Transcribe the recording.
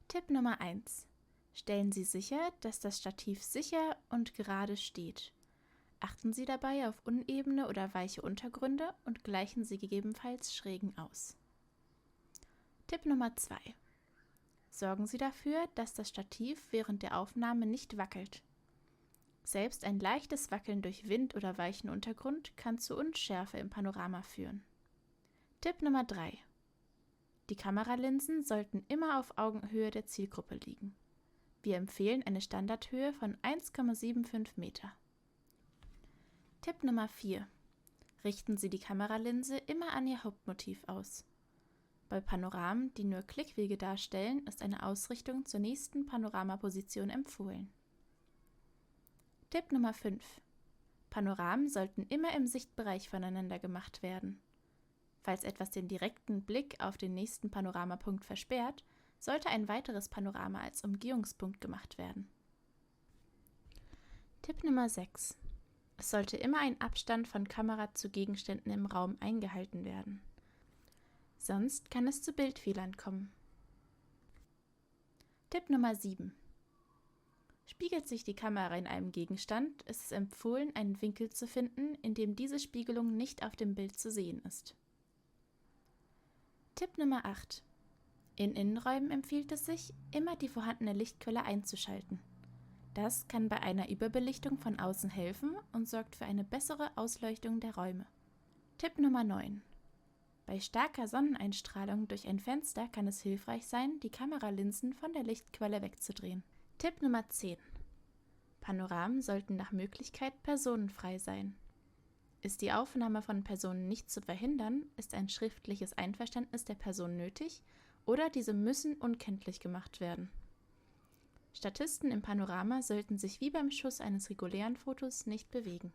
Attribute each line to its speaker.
Speaker 1: Tipp Nummer 1. Stellen Sie sicher, dass das Stativ sicher und gerade steht. Achten Sie dabei auf unebene oder weiche Untergründe und gleichen Sie gegebenenfalls Schrägen aus. Tipp Nummer 2. Sorgen Sie dafür, dass das Stativ während der Aufnahme nicht wackelt. Selbst ein leichtes Wackeln durch Wind oder weichen Untergrund kann zu Unschärfe im Panorama führen. Tipp Nummer 3. Die Kameralinsen sollten immer auf Augenhöhe der Zielgruppe liegen. Wir empfehlen eine Standardhöhe von 1,75 Meter. Tipp Nummer 4. Richten Sie die Kameralinse immer an Ihr Hauptmotiv aus. Bei Panoramen, die nur Klickwege darstellen, ist eine Ausrichtung zur nächsten Panoramaposition empfohlen. Tipp Nummer 5. Panoramen sollten immer im Sichtbereich voneinander gemacht werden. Falls etwas den direkten Blick auf den nächsten Panoramapunkt versperrt, sollte ein weiteres Panorama als Umgehungspunkt gemacht werden. Tipp Nummer 6. Es sollte immer ein Abstand von Kamera zu Gegenständen im Raum eingehalten werden. Sonst kann es zu Bildfehlern kommen. Tipp Nummer 7. Spiegelt sich die Kamera in einem Gegenstand, ist es empfohlen, einen Winkel zu finden, in dem diese Spiegelung nicht auf dem Bild zu sehen ist. Tipp Nummer 8. In Innenräumen empfiehlt es sich, immer die vorhandene Lichtquelle einzuschalten. Das kann bei einer Überbelichtung von außen helfen und sorgt für eine bessere Ausleuchtung der Räume. Tipp Nummer 9. Bei starker Sonneneinstrahlung durch ein Fenster kann es hilfreich sein, die Kameralinsen von der Lichtquelle wegzudrehen. Tipp Nummer 10. Panoramen sollten nach Möglichkeit personenfrei sein. Ist die Aufnahme von Personen nicht zu verhindern, ist ein schriftliches Einverständnis der Person nötig oder diese müssen unkenntlich gemacht werden. Statisten im Panorama sollten sich wie beim Schuss eines regulären Fotos nicht bewegen.